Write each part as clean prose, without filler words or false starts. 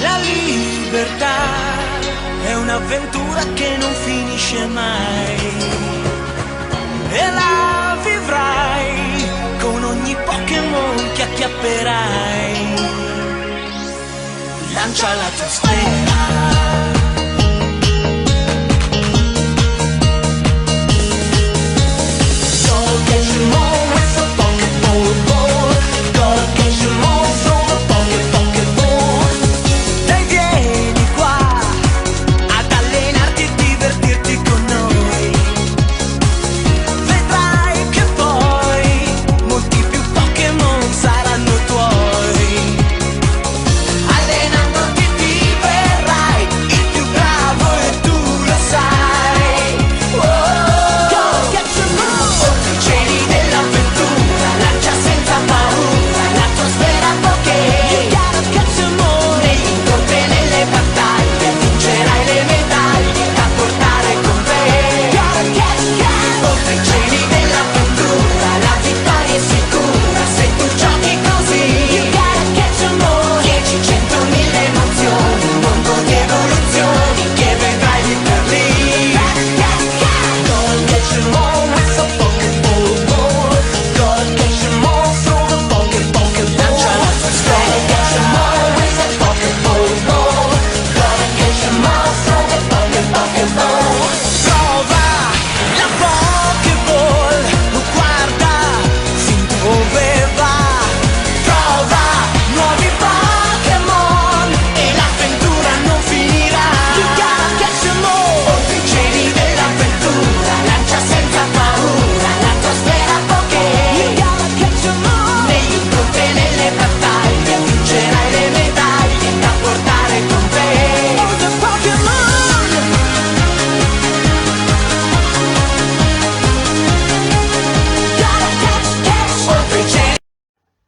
La libertà è un'avventura che non finisce mai e la vivrai con ogni Pokémon che acchiapperai. Lancia la tua sfera.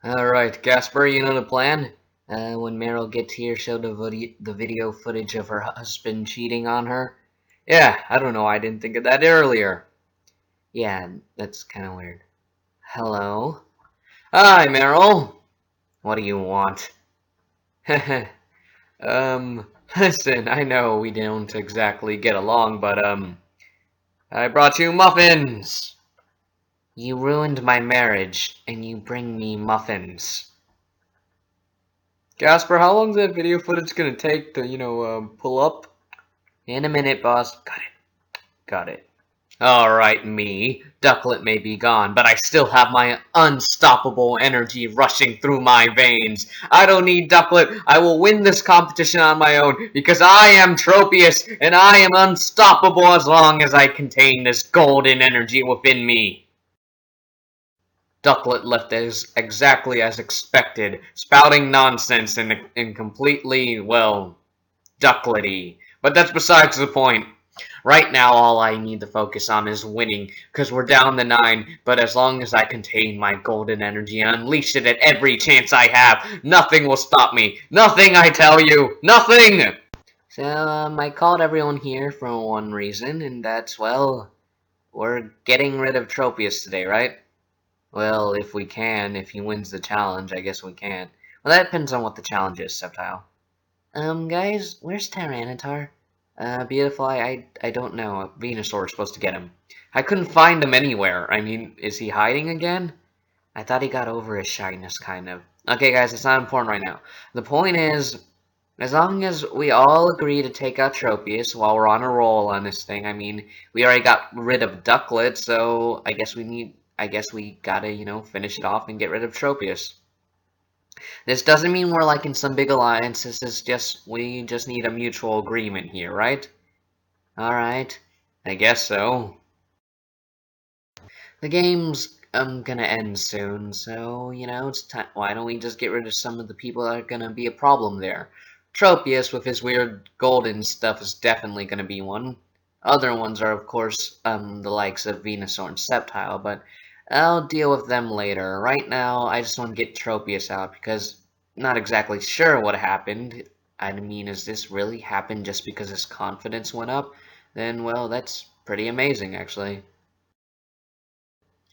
Alright, Gasper, you know the plan? When Meryl gets here, show the video footage of her husband cheating on her. Yeah, I don't know, I didn't think of that earlier. Yeah, that's kind of weird. Hello? Hi, Meryl! What do you want? Listen, I know we don't exactly get along, but, I brought you muffins! You ruined my marriage, and you bring me muffins. Gasper, how long is that video footage gonna take to, pull up? In a minute, boss. Got it. Got it. Alright, me. Ducklet may be gone, but I still have my unstoppable energy rushing through my veins. I don't need Ducklet. I will win this competition on my own, because I am Tropius, and I am unstoppable as long as I contain this golden energy within me. Ducklet left exactly as expected, spouting nonsense and completely, well, ducklety. But that's besides the point. Right now, all I need to focus on is winning, because we're down to 9, but as long as I contain my golden energy and unleash it at every chance I have, nothing will stop me. Nothing, I tell you! Nothing! So, I called everyone here for one reason, and that's, well, we're getting rid of Tropius today, right? Well, if we can, if he wins the challenge, I guess we can. Well, that depends on what the challenge is, Septile. Guys, where's Tyranitar? Beautiful, I don't know. Venusaur's supposed to get him. I couldn't find him anywhere. I mean, is he hiding again? I thought he got over his shyness, kind of. Okay, guys, it's not important right now. The point is, as long as we all agree to take out Tropius while we're on a roll on this thing, I mean, we already got rid of Ducklet, so I guess we gotta, finish it off and get rid of Tropius. This doesn't mean we're like in some big alliance. This is we just need a mutual agreement here, right? Alright, I guess so. The game's gonna end soon, so, it's time. Why don't we just get rid of some of the people that are gonna be a problem there? Tropius with his weird golden stuff is definitely gonna be one. Other ones are, of course, the likes of Venusaur and Sceptile, but I'll deal with them later. Right now, I just want to get Tropius out, because I'm not exactly sure what happened. I mean, is this really happened just because his confidence went up? Then, well, that's pretty amazing, actually.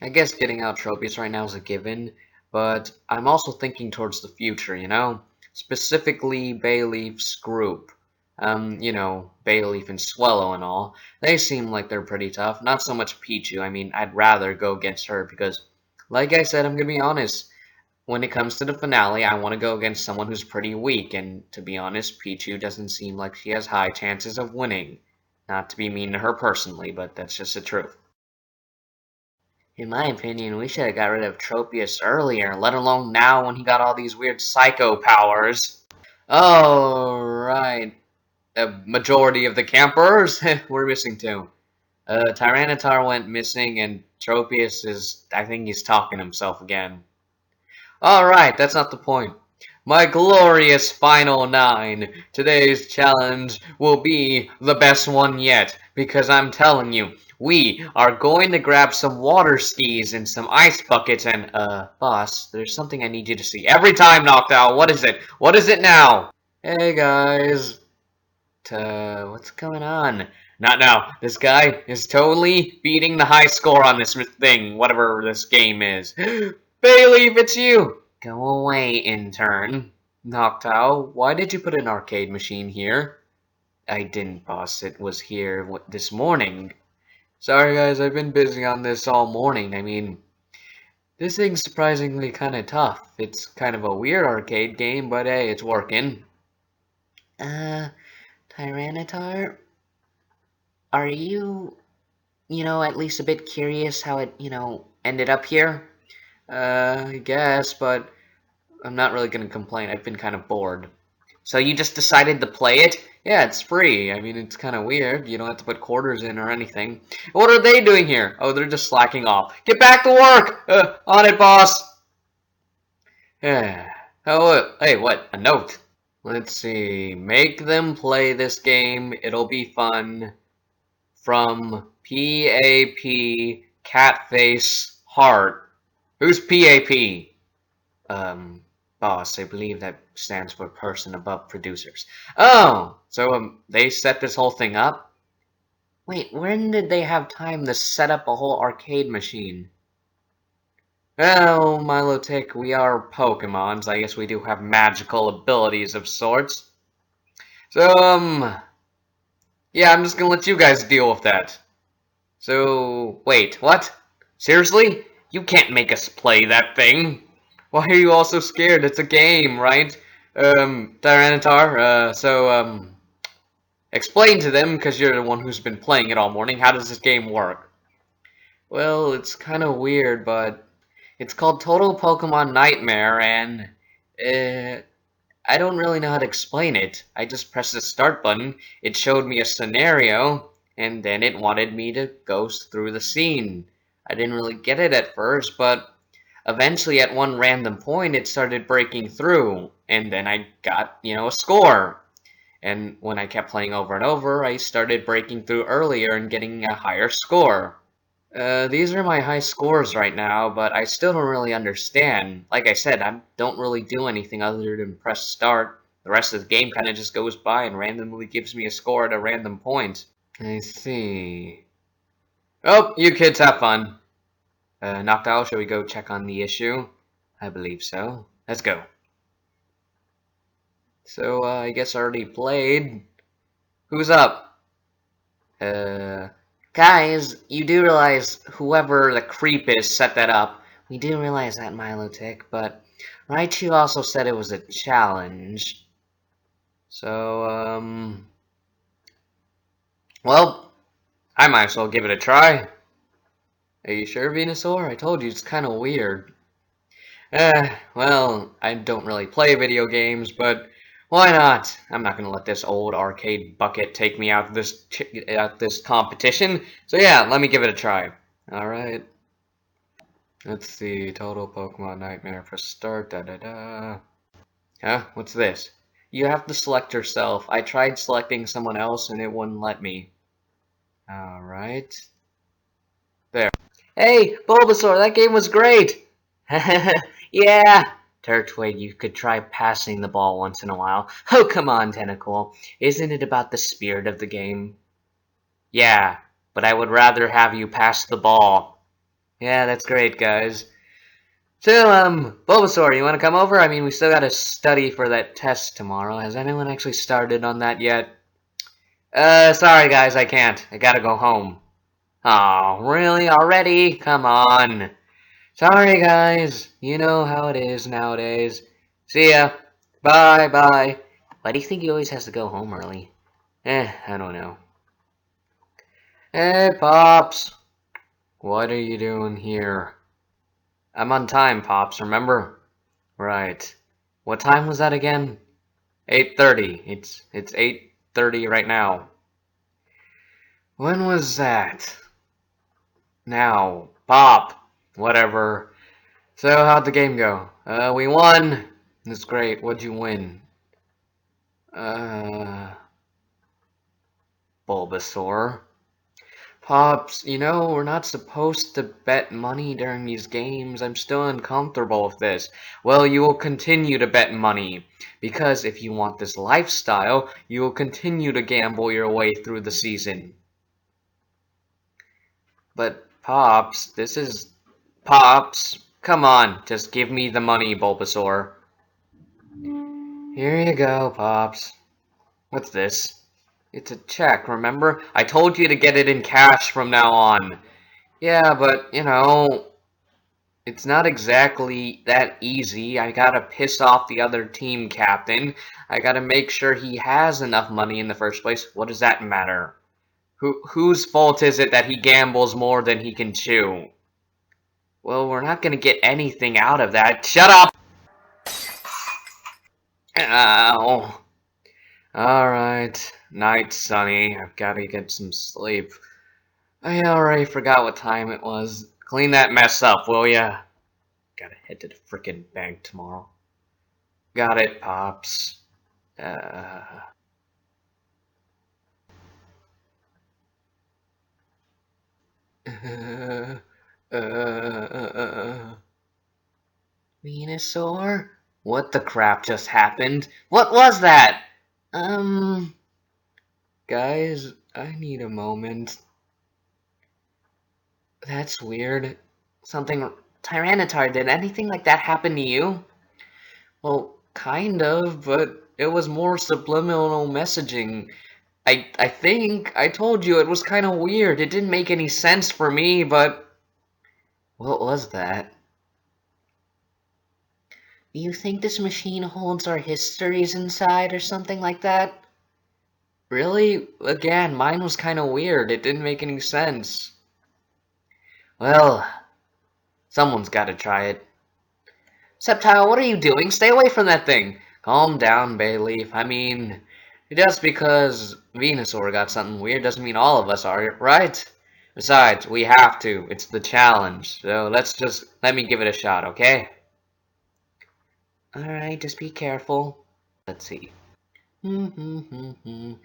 I guess getting out Tropius right now is a given, but I'm also thinking towards the future, specifically Bayleaf's group. Bayleaf and Swallow and all. They seem like they're pretty tough. Not so much Pichu. I mean, I'd rather go against her because, like I said, I'm gonna be honest. When it comes to the finale, I want to go against someone who's pretty weak, and to be honest, Pichu doesn't seem like she has high chances of winning. Not to be mean to her personally, but that's just the truth. In my opinion, we should have got rid of Tropius earlier, let alone now when he got all these weird psycho powers. Oh, right. A majority of the campers? We're missing two. Tyranitar went missing, and Tropius is, I think he's talking himself again. Alright, that's not the point. My glorious final 9. Today's challenge will be the best one yet, because I'm telling you, we are going to grab some water skis and some ice buckets and, boss, there's something I need you to see. Every time, Noctowl, what is it? What is it now? Hey, guys. What's going on? Not now. This guy is totally beating the high score on this thing, whatever this game is. Bayleaf, it's you! Go away, intern. Noctowl, why did you put an arcade machine here? I didn't, boss. It was here this morning. Sorry, guys, I've been busy on this all morning. I mean, this thing's surprisingly kind of tough. It's kind of a weird arcade game, but hey, it's working. Tyranitar? Are you, at least a bit curious how it, ended up here? I guess, but I'm not really gonna complain. I've been kind of bored. So you just decided to play it? Yeah, it's free. I mean, it's kind of weird. You don't have to put quarters in or anything. What are they doing here? Oh, they're just slacking off. Get back to work! On it, boss! Oh, hey, what? A note. Let's see. Make them play this game. It'll be fun. From PAP Catface Heart. Who's PAP? Boss, I believe that stands for person above producers. Oh, so, they set this whole thing up? Wait, when did they have time to set up a whole arcade machine? Well, Milotic, we are Pokemons. I guess we do have magical abilities of sorts. So, yeah, I'm just gonna let you guys deal with that. So, wait, what? Seriously? You can't make us play that thing. Why are you all so scared? It's a game, right? Tyranitar, explain to them, because you're the one who's been playing it all morning, how does this game work? Well, it's kind of weird, but it's called Total Pokemon Nightmare, and, I don't really know how to explain it. I just pressed the start button, it showed me a scenario, and then it wanted me to go through the scene. I didn't really get it at first, but eventually at one random point it started breaking through, and then I got, a score. And when I kept playing over and over, I started breaking through earlier and getting a higher score. These are my high scores right now, but I still don't really understand. Like I said, I don't really do anything other than press start. The rest of the game kind of just goes by and randomly gives me a score at a random point. I see. Oh, you kids have fun. Noctowl, shall we go check on the issue? I believe so. Let's go. So, I guess I already played. Who's up? Guys, you do realize whoever the creep is set that up. We do realize that, Milotic, but Raichu also said it was a challenge. So, well, I might as well give it a try. Are you sure, Venusaur? I told you, it's kind of weird. Well, I don't really play video games, but why not? I'm not gonna let this old arcade bucket take me out of this competition. So yeah, let me give it a try. Alright. Let's see, Total Pokemon Nightmare for start, Huh? What's this? You have to select yourself. I tried selecting someone else and it wouldn't let me. Alright. There. Hey, Bulbasaur, that game was great! Yeah! Turtwig, you could try passing the ball once in a while. Oh, come on, Tentacle. Isn't it about the spirit of the game? Yeah, but I would rather have you pass the ball. Yeah, that's great, guys. So, Bulbasaur, you want to come over? I mean, we still got to study for that test tomorrow. Has anyone actually started on that yet? Sorry guys, I can't. I gotta go home. Oh, really? Already? Come on. Sorry guys. You know how it is nowadays. See ya. Bye, bye. Why do you think he always has to go home early? I don't know. Hey, Pops. What are you doing here? I'm on time, Pops, remember? Right. What time was that again? 8:30. It's 8:30 right now. When was that? Now, Pop. Whatever. So, how'd the game go? We won. That's great. What'd you win? Bulbasaur. Pops, you know, we're not supposed to bet money during these games. I'm still uncomfortable with this. Well, you will continue to bet money. Because if you want this lifestyle, you will continue to gamble your way through the season. But, Pops, this is... Pops, come on, just give me the money, Bulbasaur. Here you go, Pops. What's this? It's a check, remember? I told you to get it in cash from now on. Yeah, but, you know, it's not exactly that easy. I gotta piss off the other team captain. I gotta make sure he has enough money in the first place. What does that matter? Whose fault is it that he gambles more than he can chew? Well, we're not gonna get anything out of that. Shut up! Ow. Alright. Night, Sonny. I've gotta get some sleep. I already forgot what time it was. Clean that mess up, will ya? Gotta head to the frickin' bank tomorrow. Got it, Pops. Venusaur? What the crap just happened? What was that? Guys, I need a moment. That's weird. Something... Tyranitar, did anything like that happen to you? Well, kind of, but it was more subliminal messaging. I think I told you it was kind of weird. It didn't make any sense for me, but... What was that? Do you think this machine holds our histories inside or something like that? Really? Again, mine was kind of weird. It didn't make any sense. Well, someone's got to try it. Sceptile, what are you doing? Stay away from that thing. Calm down, Bayleaf. I mean, just because Venusaur got something weird doesn't mean all of us are, right? Besides, we have to. It's the challenge. So let me give it a shot, okay? Alright, just be careful. Let's see. Man,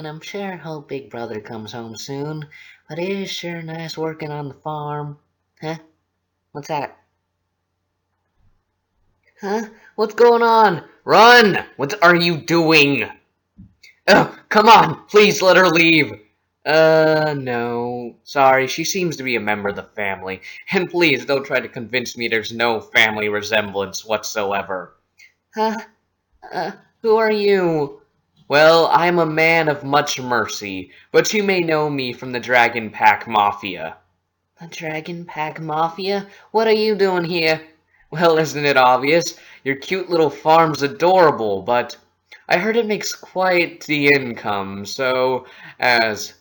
I'm sure hope Big Brother comes home soon, but it is sure nice working on the farm. Huh? What's that? Huh? What's going on? Run! What are you doing? Oh, come on! Please let her leave! No. Sorry, she seems to be a member of the family. And please, don't try to convince me there's no family resemblance whatsoever. Huh? Who are you? Well, I'm a man of much mercy, but you may know me from the Dragon Pack Mafia. The Dragon Pack Mafia? What are you doing here? Well, isn't it obvious? Your cute little farm's adorable, but I heard it makes quite the income, so as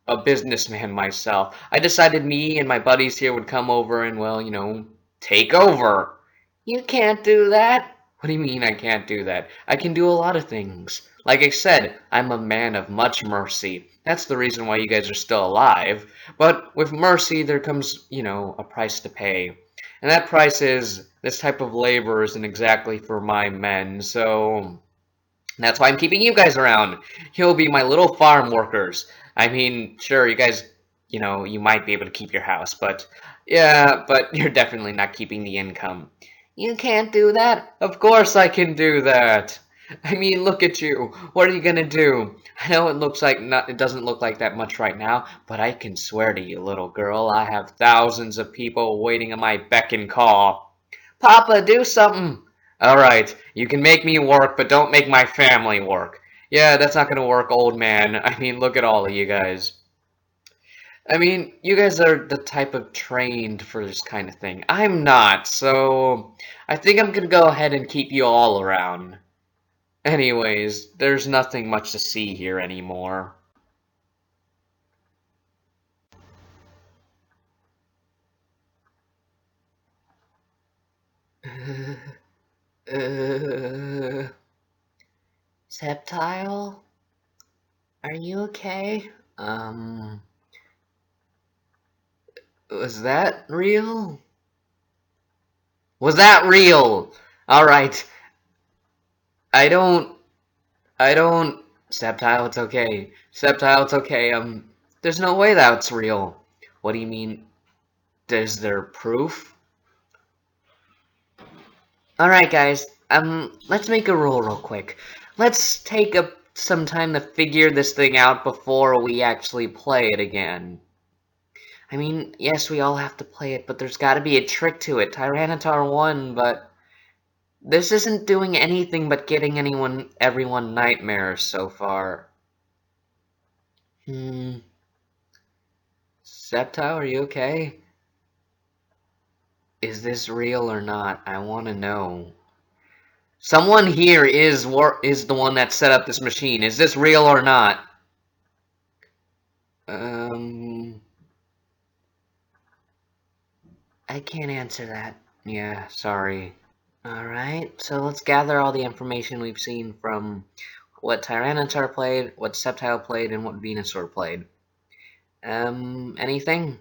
a businessman myself, I decided me and my buddies here would come over and, well, you know, take over. You can't do that. What do you mean I can't do that? I can do a lot of things. Like I said, I'm a man of much mercy. That's the reason why you guys are still alive. But with mercy, there comes, you know, a price to pay. And that price is, this type of labor isn't exactly for my men, so that's why I'm keeping you guys around. You'll be my little farm workers. I mean, sure, you guys, you know, you might be able to keep your house, but yeah, but you're definitely not keeping the income. You can't do that? Of course I can do that. I mean, look at you. What are you gonna do? I know it doesn't look like that much right now, but I can swear to you, little girl, I have thousands of people waiting on my beck and call. Papa, do something! Alright, you can make me work, but don't make my family work. Yeah, that's not gonna work, old man. I mean, look at all of you guys. I mean, you guys are the type of trained for this kind of thing. I'm not, so I think I'm gonna go ahead and keep you all around. Anyways, there's nothing much to see here anymore. Uh, Septile? Are you okay? Was that real? Was that real? Alright. I don't... Septile, it's okay. Septile, it's okay. There's no way that's real. What do you mean? Is there proof? Alright, guys. Let's make a rule real quick. Let's take some time to figure this thing out before we actually play it again. I mean, yes, we all have to play it, but there's gotta be a trick to it. Tyranitar won, but this isn't doing anything but getting everyone nightmares so far. Septile, are you okay? Is this real or not? I want to know. Someone here is the one that set up this machine. Is this real or not? I can't answer that. Yeah, sorry. Alright, so let's gather all the information we've seen from what Tyranitar played, what Sceptile played, and what Venusaur played. Anything?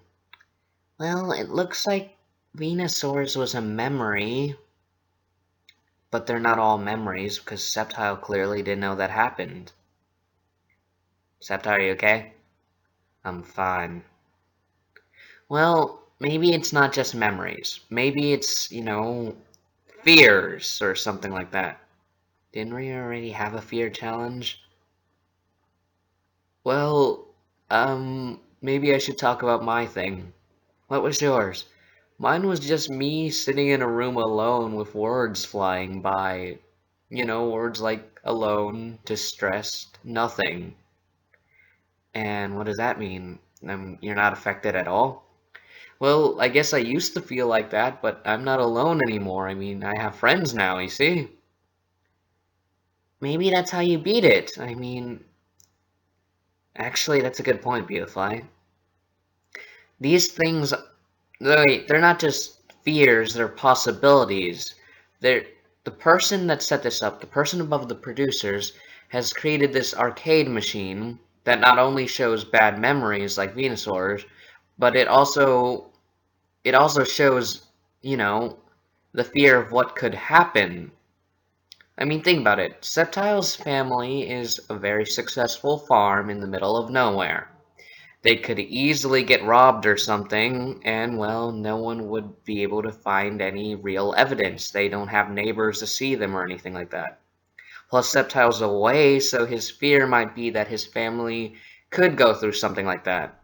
Well, it looks like Venusaur's was a memory, but they're not all memories, because Sceptile clearly didn't know that happened. Sceptile, are you okay? I'm fine. Well, maybe it's not just memories. Maybe it's, you know, fears or something like that. Didn't we already have a fear challenge? Well, maybe I should talk about my thing. What was yours? Mine was just me sitting in a room alone with words flying by. You know, words like alone, distressed, nothing. And what does that mean? You're not affected at all? Well, I guess I used to feel like that, but I'm not alone anymore. I mean, I have friends now, you see? Maybe that's how you beat it. I mean, actually, that's a good point, Beautifly. These things, they're not just fears, they're possibilities. The person that set this up, the person above the producers, has created this arcade machine that not only shows bad memories like Venusaur's, but it also shows, you know, the fear of what could happen. I mean, think about it. Sceptile's family is a very successful farm in the middle of nowhere. They could easily get robbed or something, and, well, no one would be able to find any real evidence. They don't have neighbors to see them or anything like that. Plus, Sceptile's away, so his fear might be that his family could go through something like that.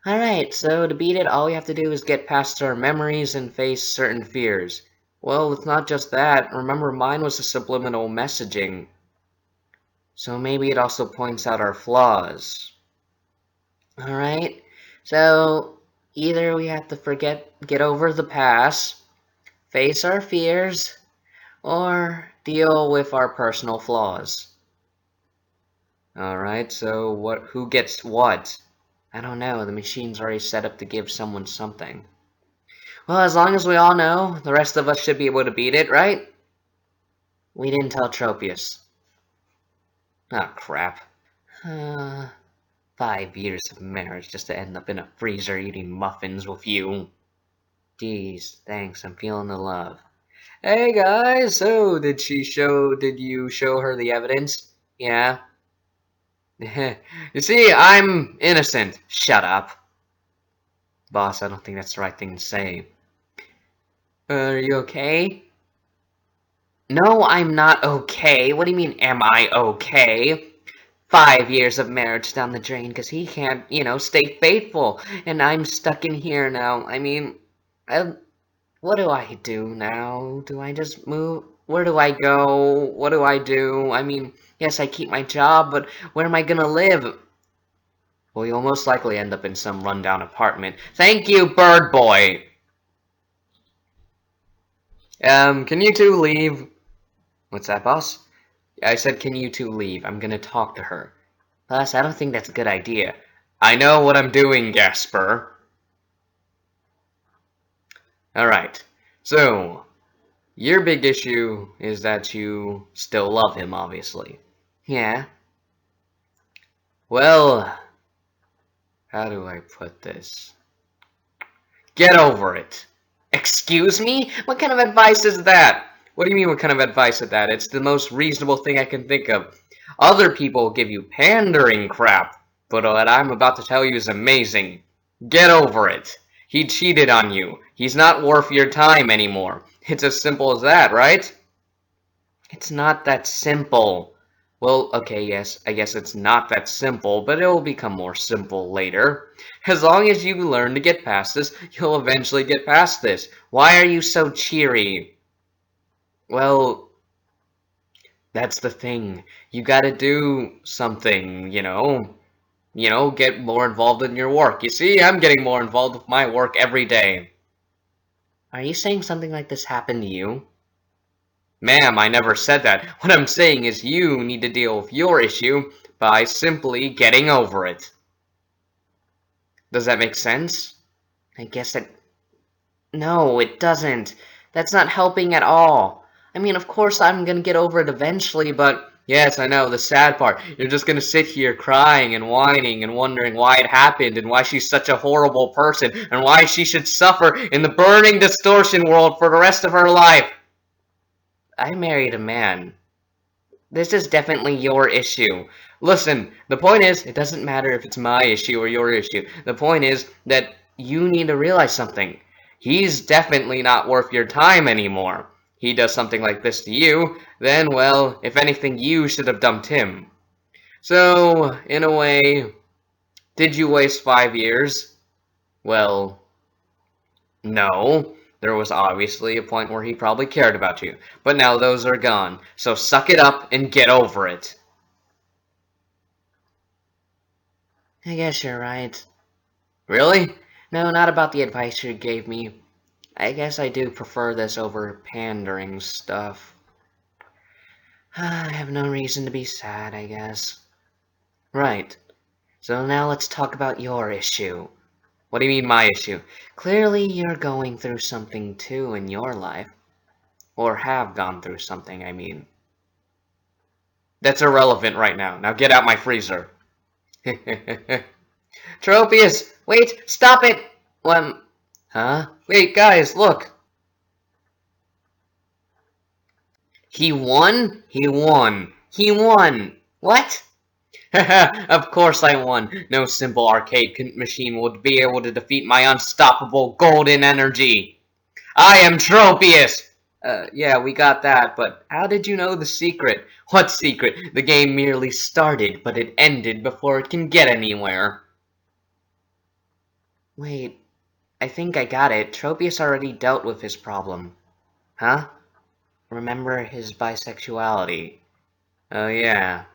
Alright, so to beat it, all we have to do is get past our memories and face certain fears. Well, it's not just that. Remember, mine was a subliminal messaging. So maybe it also points out our flaws. Alright, so either we have to get over the past, face our fears, or deal with our personal flaws. Alright, so who gets what? I don't know, the machine's already set up to give someone something. Well, as long as we all know, the rest of us should be able to beat it, right? We didn't tell Tropius. Oh, crap. 5 years of marriage just to end up in a freezer eating muffins with you. Jeez, thanks, I'm feeling the love. Hey guys, so did you show her the evidence? Yeah? You see, I'm innocent. Shut up. Boss, I don't think that's the right thing to say. Are you okay? No, I'm not okay. What do you mean, am I okay? 5 years of marriage down the drain because he can't, stay faithful. And I'm stuck in here now. I mean, What do I do now? Do I just move? Where do I go? What do I do? I mean, yes, I keep my job, but where am I gonna live? Well, you'll most likely end up in some rundown apartment. Thank you, bird boy! Can you two leave? What's that, boss? I said, can you two leave? I'm gonna talk to her. Boss, I don't think that's a good idea. I know what I'm doing, Gasper. Alright, so, your big issue is that you still love him, obviously. Yeah. Well, how do I put this? Get over it. Excuse me? What kind of advice is that? What do you mean, what kind of advice is that? It's the most reasonable thing I can think of. Other people give you pandering crap, but what I'm about to tell you is amazing. Get over it. He cheated on you. He's not worth your time anymore. It's as simple as that, right? It's not that simple. Well, okay, yes, I guess it's not that simple, but it will become more simple later. As long as you learn to get past this, you'll eventually get past this. Why are you so cheery? Well, that's the thing. You gotta do something, you know. Get more involved in your work. You see, I'm getting more involved with my work every day. Are you saying something like this happened to you? Ma'am, I never said that. What I'm saying is you need to deal with your issue by simply getting over it. Does that make sense? I guess it... No, it doesn't. That's not helping at all. I mean, of course I'm gonna get over it eventually, but... Yes, I know, the sad part. You're just gonna sit here crying and whining and wondering why it happened and why she's such a horrible person and why she should suffer in the burning distortion world for the rest of her life. I married a man. This is definitely your issue. Listen, the point is, it doesn't matter if it's my issue or your issue. The point is that you need to realize something. He's definitely not worth your time anymore. He does something like this to you, then, well, if anything, you should have dumped him. So, in a way, did you waste 5 years? Well, no. There was obviously a point where he probably cared about you, but now those are gone. So suck it up and get over it. I guess you're right. Really? No, not about the advice you gave me. I guess I do prefer this over pandering stuff. I have no reason to be sad, I guess. Right. So now let's talk about your issue. What do you mean, my issue? Clearly you're going through something too in your life. Or have gone through something, I mean. That's irrelevant right now. Now get out my freezer. Tropius! Wait! Stop it! Huh? Wait, guys, look! He won? He won. He won! What? Of course I won. No simple arcade machine would be able to defeat my unstoppable golden energy. I am Tropius! Yeah, we got that, but how did you know the secret? What secret? The game merely started, but it ended before it can get anywhere. Wait, I think I got it. Tropius already dealt with his problem. Huh? Remember his bisexuality. Oh, yeah.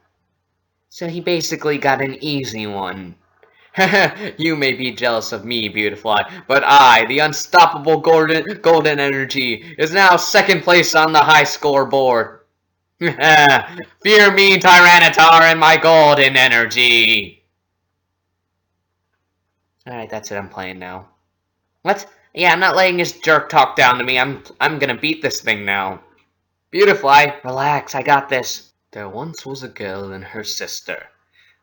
So he basically got an easy one. You may be jealous of me, beautiful eye, but I, the unstoppable golden energy, is now second place on the high scoreboard. Fear me, Tyranitar, and my golden energy. Alright, that's it. I'm playing now. What? Yeah, I'm not letting this jerk talk down to me. I'm gonna beat this thing now. Beautiful eye, relax. I got this. There once was a girl and her sister.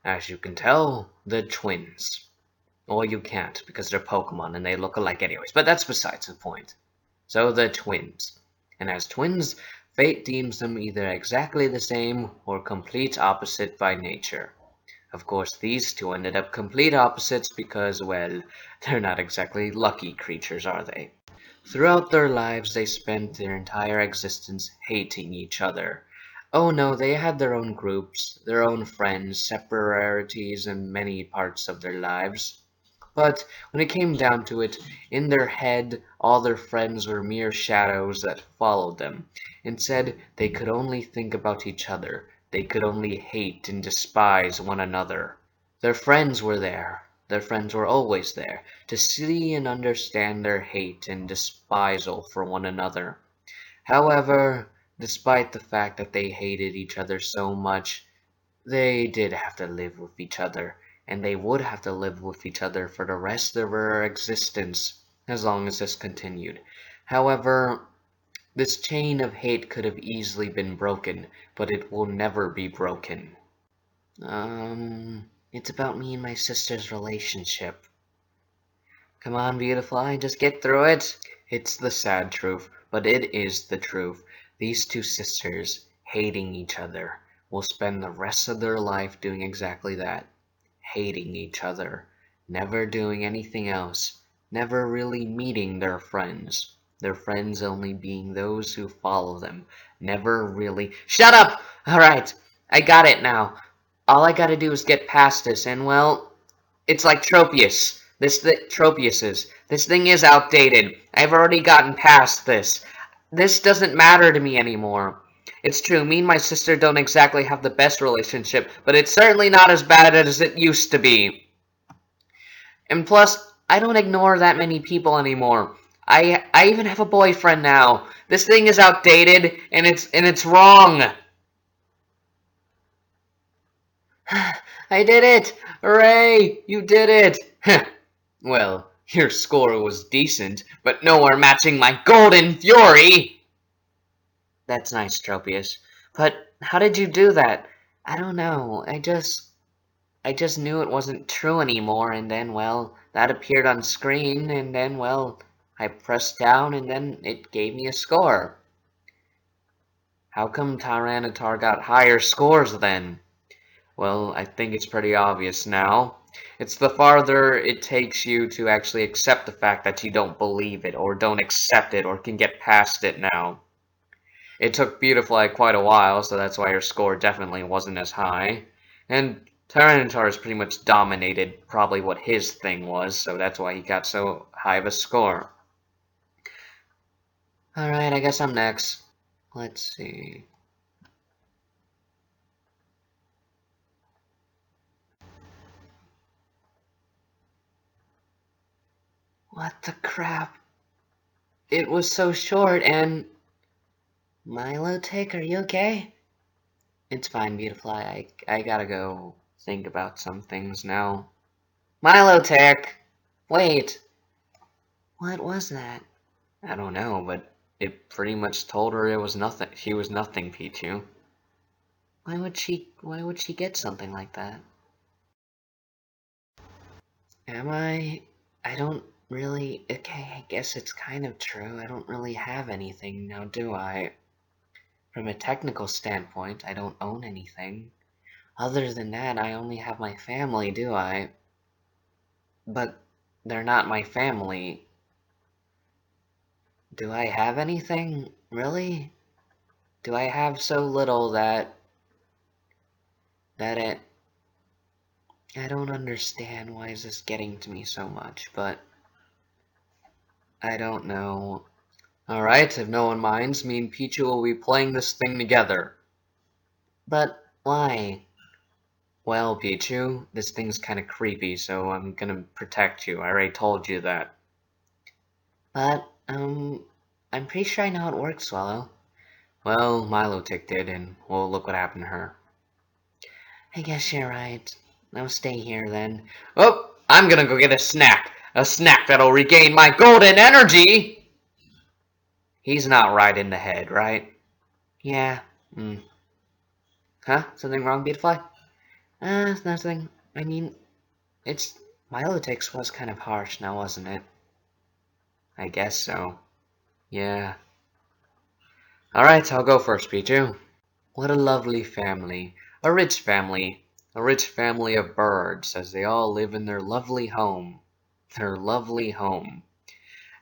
As you can tell, they're twins. Or you can't, because they're Pokemon and they look alike anyways, but that's besides the point. So they're twins. And as twins, fate deems them either exactly the same or complete opposite by nature. Of course, these two ended up complete opposites because, well, they're not exactly lucky creatures, are they? Throughout their lives, they spent their entire existence hating each other. Oh no, they had their own groups, their own friends, separarities in many parts of their lives. But when it came down to it, in their head, all their friends were mere shadows that followed them. Instead, they could only think about each other. They could only hate and despise one another. Their friends were there. Their friends were always there, to see and understand their hate and despisal for one another. However, despite the fact that they hated each other so much, they did have to live with each other, and they would have to live with each other for the rest of their existence, as long as this continued. However, this chain of hate could have easily been broken, but it will never be broken. It's about me and my sister's relationship. Come on, beautiful eye, just get through it. It's the sad truth, but it is the truth. These two sisters, hating each other, will spend the rest of their life doing exactly that. Hating each other. Never doing anything else. Never really meeting their friends. Their friends only being those who follow them. Never really— Shut up! Alright, I got it now. All I gotta do is get past this, and well, it's like Tropius. Tropius's. This thing is outdated. I've already gotten past this. This doesn't matter to me anymore. It's true, me and my sister don't exactly have the best relationship, but it's certainly not as bad as it used to be. And plus, I don't ignore that many people anymore. I even have a boyfriend now. This thing is outdated, and it's wrong. I did it! Hooray! You did it! Well, your score was decent, but nowhere matching my golden fury! That's nice, Tropius. But how did you do that? I don't know. I just knew it wasn't true anymore, and then, well, that appeared on screen, and then, well, I pressed down, and then it gave me a score. How come Tyranitar got higher scores then? Well, I think it's pretty obvious now. It's the farther it takes you to actually accept the fact that you don't believe it, or don't accept it, or can get past it now. It took Beautifly quite a while, so that's why her score definitely wasn't as high. And Tyranitar has pretty much dominated probably what his thing was, so that's why he got so high of a score. Alright, I guess I'm next. Let's see. What the crap? It was so short and... Milotic, are you okay? It's fine, Beautifly. I gotta go think about some things now. Milotic! Wait! What was that? I don't know, but it pretty much told her it was nothing. She was nothing, Pichu. Why would she get something like that? Am I? I don't really... Okay, I guess it's kind of true. I don't really have anything now, do I? From a technical standpoint, I don't own anything. Other than that, I only have my family, do I? But they're not my family. Do I have anything? Really? Do I have so little that it... I don't understand why is this getting to me so much, but I don't know. Alright, if no one minds, me and Pichu will be playing this thing together. But why? Well, Pichu, this thing's kinda creepy, so I'm gonna protect you. I already told you that. But, I'm pretty sure I know how it works, Swallow. Well, Milotic did, and well, look what happened to her. I guess you're right. I'll stay here then. Oh, I'm gonna go get a snack. A snack that'll regain my golden energy! He's not right in the head, right? Yeah. Huh? Something wrong, Beautifly? Nothing. I mean, it's... Milotic's was kind of harsh now, wasn't it? I guess so. Yeah. Alright, I'll go first, Pichu. What a lovely family. A rich family. A rich family of birds, as they all live in their lovely home. Their lovely home.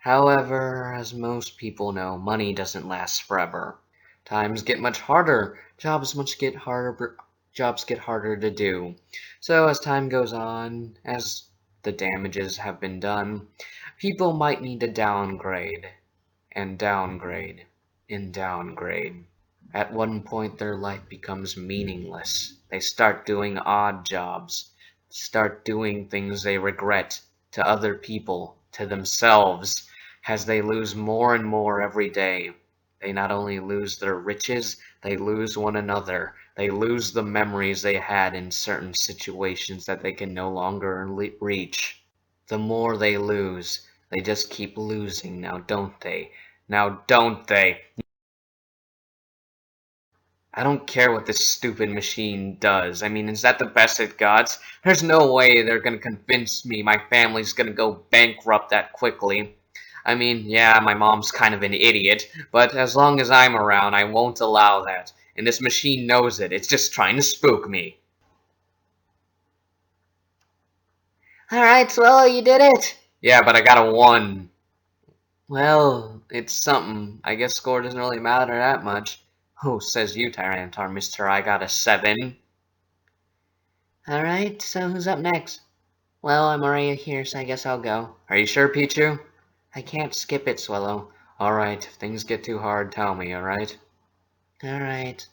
However, as most people know, money doesn't last forever. Times get much harder. Jobs get harder to do. So as time goes on, as the damages have been done, people might need to downgrade, and downgrade, and downgrade. At one point, their life becomes meaningless. They start doing odd jobs, start doing things they regret to other people, to themselves, as they lose more and more every day. They not only lose their riches, they lose one another. They lose the memories they had in certain situations that they can no longer reach. The more they lose, they just keep losing now, don't they? Now, don't they? I don't care what this stupid machine does. I mean, is that the best it got? There's no way they're gonna convince me my family's gonna go bankrupt that quickly. I mean, yeah, my mom's kind of an idiot, but as long as I'm around, I won't allow that. And this machine knows it. It's just trying to spook me. Alright, Swallow, you did it! Yeah, but I got a 1. Well, it's something. I guess score doesn't really matter that much. Oh, says you, Tyrantar, mister. I got a 7. Alright, so who's up next? Well, I'm already here, so I guess I'll go. Are you sure, Pichu? I can't skip it, Swallow. Alright, if things get too hard, tell me, alright? Alright.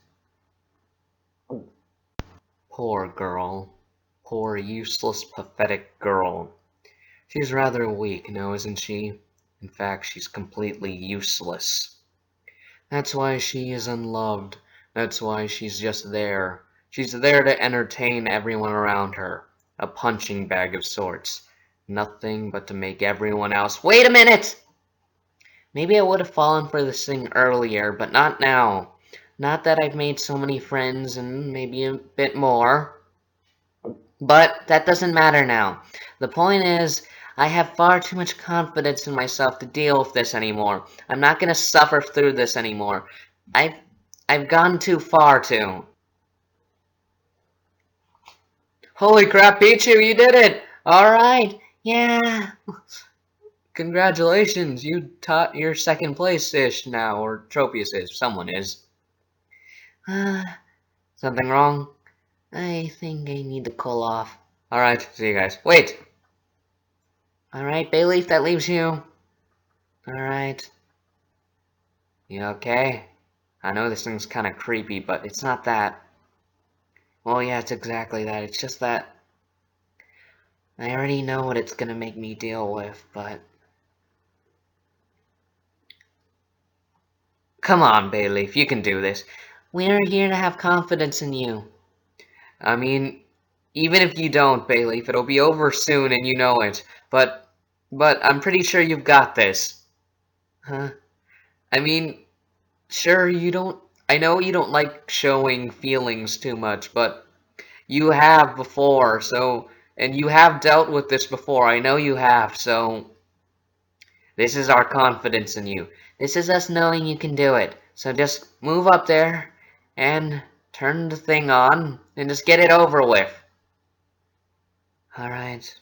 Poor girl. Poor, useless, pathetic girl. She's rather weak, no, isn't she? In fact, she's completely useless. That's why she is unloved. That's why she's just there. She's there to entertain everyone around her. A punching bag of sorts. Nothing but to make everyone else— Wait a minute! Maybe I would have fallen for this thing earlier, but not now. Not that I've made so many friends, and maybe a bit more. But that doesn't matter now. The point is, I have far too much confidence in myself to deal with this anymore. I'm not gonna suffer through this anymore. I've gone too far to. Holy crap, Pichu, you did it! Alright, yeah. Congratulations, you're second place-ish now, or trophy-ish, someone is. Something wrong? I think I need to cool off. Alright, see you guys. Wait! Alright, Bayleaf, that leaves you. Alright. You okay? I know this thing's kinda creepy, but it's not that. Well, yeah, it's exactly that. It's just that I already know what it's gonna make me deal with, but... Come on, Bayleaf, you can do this. We're here to have confidence in you. I mean, even if you don't, Bayleaf, it'll be over soon and you know it. But I'm pretty sure you've got this. Huh? I mean, sure, I know you don't like showing feelings too much, but you have before, and you have dealt with this before. I know you have, so this is our confidence in you. This is us knowing you can do it. So just move up there and turn the thing on and just get it over with. Alright.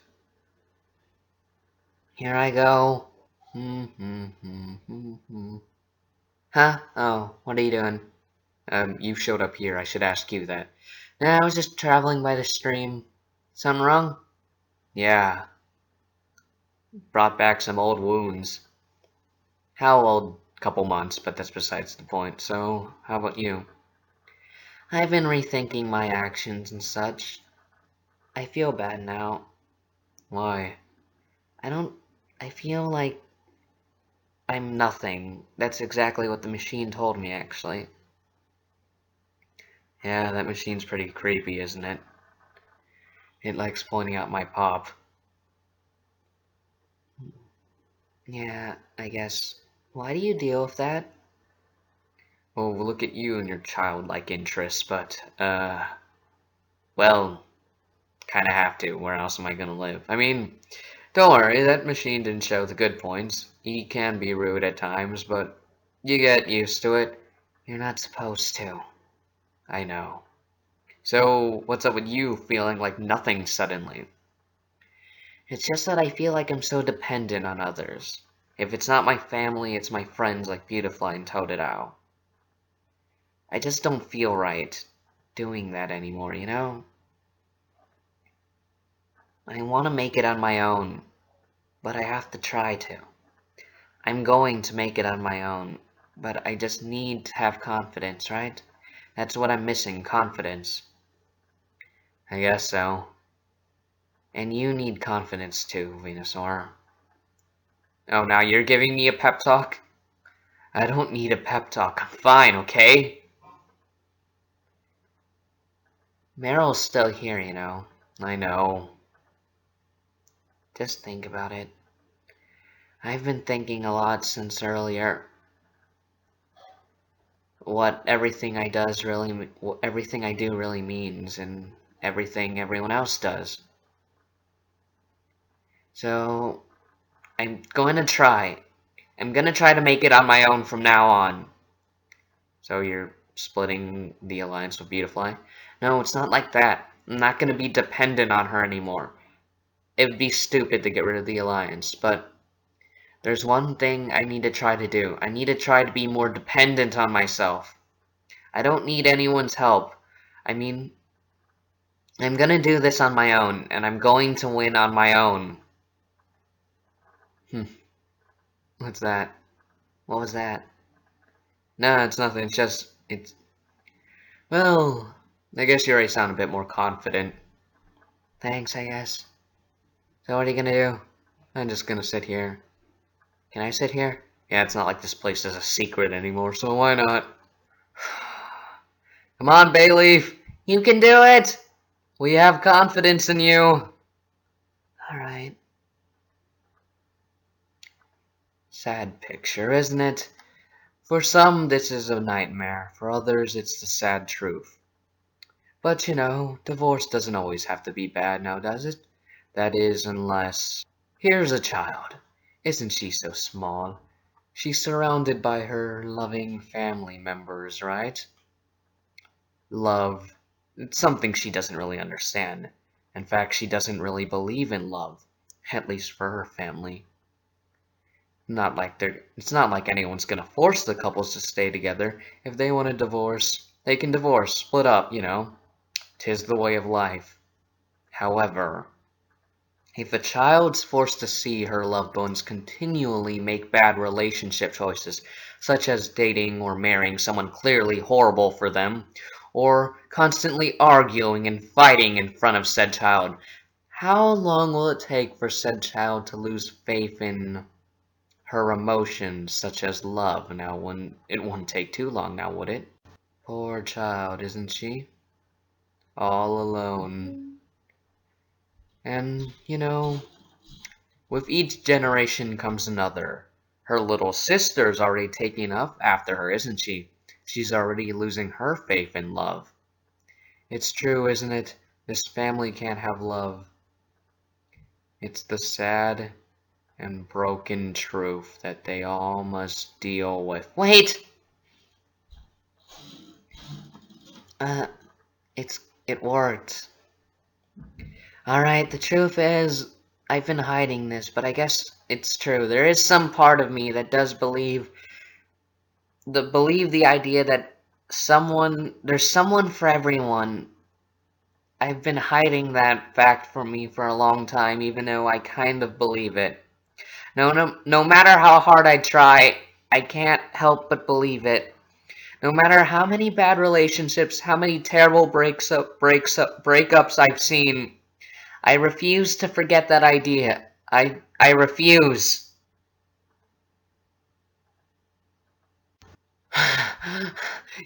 Here I go. Huh? Oh, what are you doing? You showed up here. I should ask you that. Nah, I was just traveling by the stream. Something wrong? Yeah. Brought back some old wounds. How old? Couple months, but that's besides the point. So, how about you? I've been rethinking my actions and such. I feel bad now. Why? I feel like I'm nothing. That's exactly what the machine told me, actually. Yeah, that machine's pretty creepy, isn't it? It likes pointing out my pop. Yeah, I guess. Why do you deal with that? Oh, look at you and your childlike interests, but, well, kinda have to. Where else am I gonna live? I mean, don't worry, that machine didn't show the good points. He can be rude at times, but you get used to it. You're not supposed to. I know. So, what's up with you feeling like nothing suddenly? It's just that I feel like I'm so dependent on others. If it's not my family, it's my friends like Beautifly and Totodile. I just don't feel right doing that anymore, you know? I want to make it on my own, but I have to try to. I'm going to make it on my own, but I just need to have confidence, right? That's what I'm missing, confidence. I guess so. And you need confidence too, Venusaur. Oh, now you're giving me a pep talk? I don't need a pep talk. I'm fine, okay? Meryl's still here, you know. I know. Just think about it. I've been thinking a lot since earlier. What everything I do really means, and everything everyone else does. So I'm going to try. I'm going to try to make it on my own from now on. So you're splitting the alliance with Beautifly? No, it's not like that. I'm not going to be dependent on her anymore. It would be stupid to get rid of the alliance, but there's one thing I need to try to do. I need to try to be more dependent on myself. I don't need anyone's help. I mean, I'm gonna do this on my own, and I'm going to win on my own. What's that? What was that? No, it's nothing. Well, I guess you already sound a bit more confident. Thanks, I guess. So what are you gonna do? I'm just gonna sit here. Can I sit here? Yeah, it's not like this place is a secret anymore, so why not? Come on, Bayleaf! You can do it! We have confidence in you! Alright. Sad picture, isn't it? For some, this is a nightmare. For others, it's the sad truth. But, you know, divorce doesn't always have to be bad now, does it? That is, unless... Here's a child. Isn't she so small? She's surrounded by her loving family members, right? Love. It's something she doesn't really understand. In fact, she doesn't really believe in love. At least for her family. It's not like anyone's gonna force the couples to stay together. If they want to divorce, they can divorce, split up, you know. 'Tis the way of life. However, if a child's forced to see her loved ones continually make bad relationship choices, such as dating or marrying someone clearly horrible for them, or constantly arguing and fighting in front of said child, how long will it take for said child to lose faith in her emotions, such as love? Now, it wouldn't take too long now, would it? Poor child, isn't she? All alone. And, you know, with each generation comes another. Her little sister's already taking up after her, isn't she? She's already losing her faith in love. It's true, isn't it? This family can't have love. It's the sad and broken truth that they all must deal with. Wait! It worked. Alright, the truth is, I've been hiding this, but I guess it's true. There is some part of me that does believe the idea that there's someone for everyone. I've been hiding that fact from me for a long time, even though I kind of believe it. No matter how hard I try, I can't help but believe it. No matter how many bad relationships, how many terrible breakups I've seen, I refuse to forget that idea. I refuse.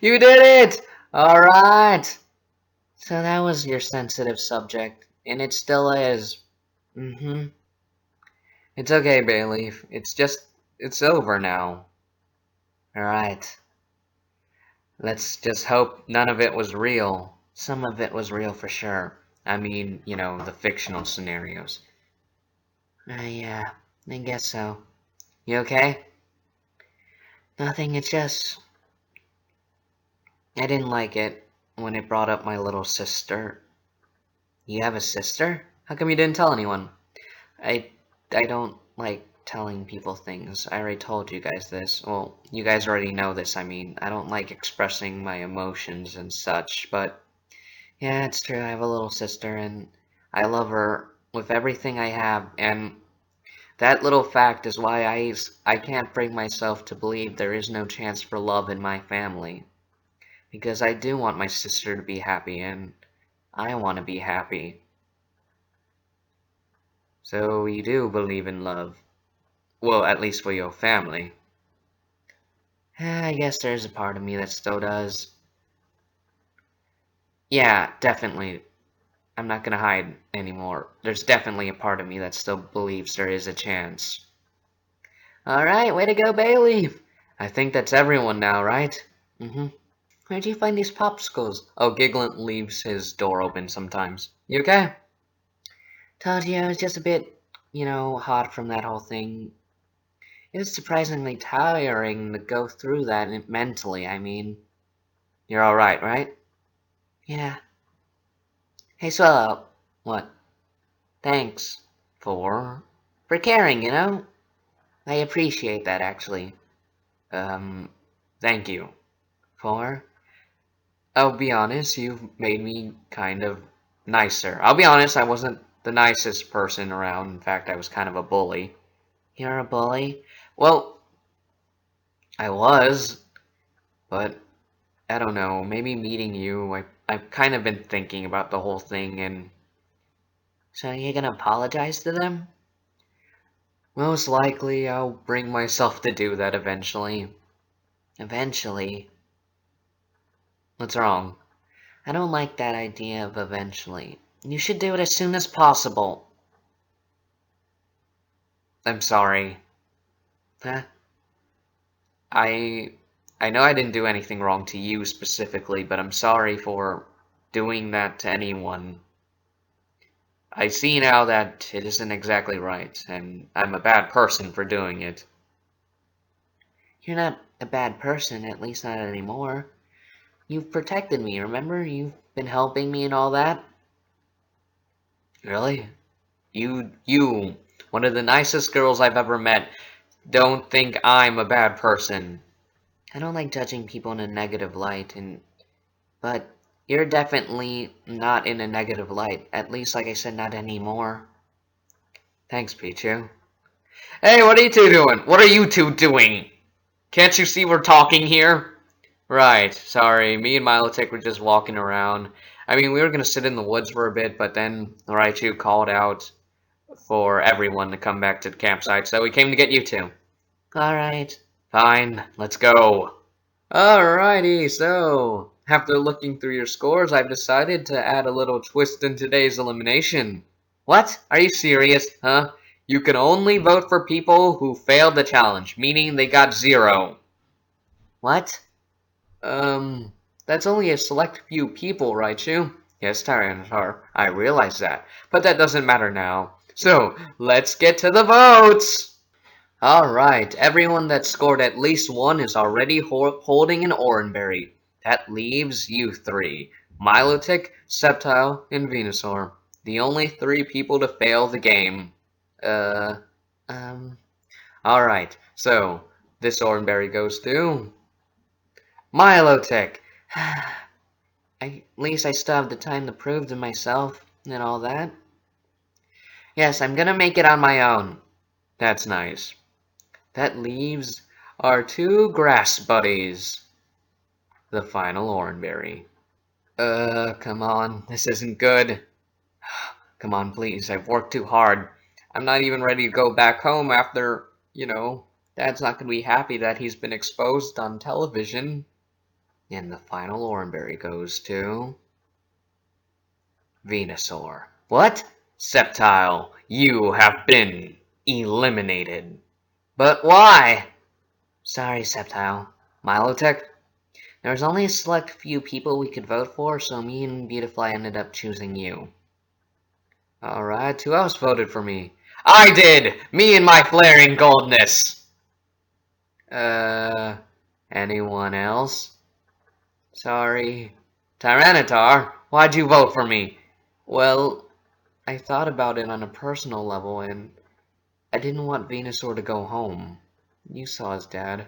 You did it! Alright. So that was your sensitive subject, and it still is. It's okay, Bayleaf. It's over now. Alright. Let's just hope none of it was real. Some of it was real for sure. I mean, you know, the fictional scenarios. Yeah, I guess so. You okay? Nothing, it's just... I didn't like it when it brought up my little sister. You have a sister? How come you didn't tell anyone? I don't like telling people things. I already told you guys this. Well, you guys already know this, I mean. I don't like expressing my emotions and such, but... Yeah, it's true, I have a little sister, and I love her with everything I have, and that little fact is why I can't bring myself to believe there is no chance for love in my family. Because I do want my sister to be happy, and I want to be happy. So you do believe in love. Well, at least for your family. I guess there's a part of me that still does. Yeah, definitely. I'm not gonna hide anymore. There's definitely a part of me that still believes there is a chance. Alright, way to go, Bailey! I think that's everyone now, right? Mm-hmm. Where'd you find these popsicles? Oh, Giggling leaves his door open sometimes. You okay? Told you I was just a bit, hot from that whole thing. It was surprisingly tiring to go through that mentally, I mean. You're alright, right? Yeah. Hey, Swallow. What? Thanks. For caring. I appreciate that, actually. Thank you. For? I'll be honest, you've made me kind of nicer. I'll be honest, I wasn't the nicest person around. In fact, I was kind of a bully. You're a bully? Well, I was, but I don't know, maybe meeting you, I've kind of been thinking about the whole thing, and So you're gonna apologize to them? most likely I'll bring myself to do that eventually. Eventually. What's wrong? I don't like that idea of eventually. You should do it as soon as possible. I'm sorry. Huh? I know I didn't do anything wrong to you specifically, but I'm sorry for doing that to anyone. I see now that it isn't exactly right, and I'm a bad person for doing it. You're not a bad person, at least not anymore. You've protected me, remember? You've been helping me and all that. Really? You, one of the nicest girls I've ever met, don't think I'm a bad person. I don't like judging people in a negative light, but you're definitely not in a negative light. At least, like I said, not anymore. Thanks, Pichu. Hey, what are you two doing? What are you two doing? Can't you see we're talking here? Right, sorry. Me and Milotic were just walking around. I mean, we were gonna sit in the woods for a bit, but then Raichu called out for everyone to come back to the campsite, so we came to get you two. Alright. Fine, let's go. Alrighty, so after looking through your scores, I've decided to add a little twist in today's elimination. What? Are you serious? Huh? You can only vote for people who failed the challenge, meaning they got 0. What? That's only a select few people, Raichu. Yes, Tyranitar, I realize that, but that doesn't matter now. So, let's get to the votes! Alright, everyone that scored at least 1 is already holding an Oranberry. That leaves you 3. Milotic, Sceptile, and Venusaur. The only 3 people to fail the game. Alright, so, this Oranberry goes to... Milotic! At least I still have the time to prove to myself and all that. Yes, I'm gonna make it on my own. That's nice. That leaves our 2 grass buddies. The final Oranberry. Come on, this isn't good. Come on, please, I've worked too hard. I'm not even ready to go back home after, Dad's not gonna be happy that he's been exposed on television. And the final Oranberry goes to... Venusaur. What? Sceptile, you have been eliminated. But why? Sorry, Sceptile. Milotic? There was only a select few people we could vote for, so me and Beautifly ended up choosing you. Alright, who else voted for me? I did! Me and my flaring goldness! Anyone else? Sorry. Tyranitar, why'd you vote for me? Well, I thought about it on a personal level, and I didn't want Venusaur to go home. You saw his dad.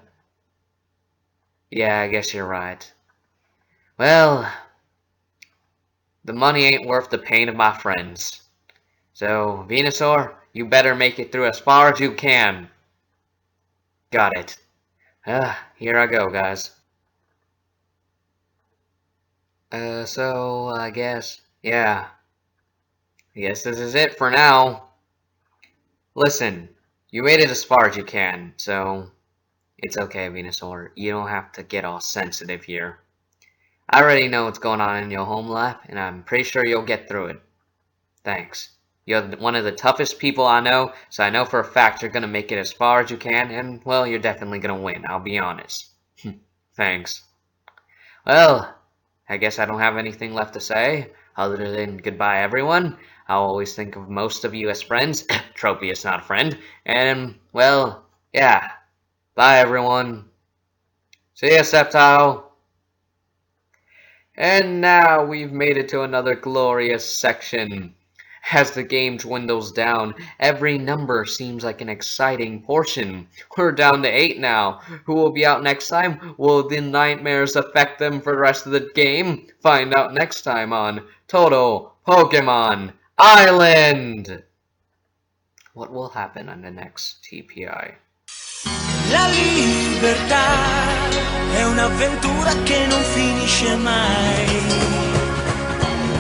Yeah, I guess you're right. Well, the money ain't worth the pain of my friends. So, Venusaur, you better make it through as far as you can. Got it. Here I go, guys. So, I guess, yeah. I guess this is it for now. Listen, you made it as far as you can, so it's okay, Venusaur. You don't have to get all sensitive here. I already know what's going on in your home life, and I'm pretty sure you'll get through it. Thanks. You're one of the toughest people I know, so I know for a fact you're gonna make it as far as you can, and, well, you're definitely gonna win, I'll be honest. Thanks. Well, I guess I don't have anything left to say, other than goodbye, everyone. I'll always think of most of you as friends. Trophy is not a friend. And, well, yeah. Bye, everyone. See ya, Sceptile. And now we've made it to another glorious section. As the game dwindles down, every number seems like an exciting portion. We're down to 8 now. Who will be out next time? Will the nightmares affect them for the rest of the game? Find out next time on Total Pokemon Island! What will happen on the next TPI? La libertà è un'avventura che non finisce mai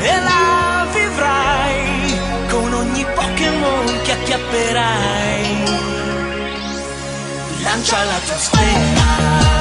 e la vivrai con ogni Pokémon che acchiapperai. Lancia la tua stella.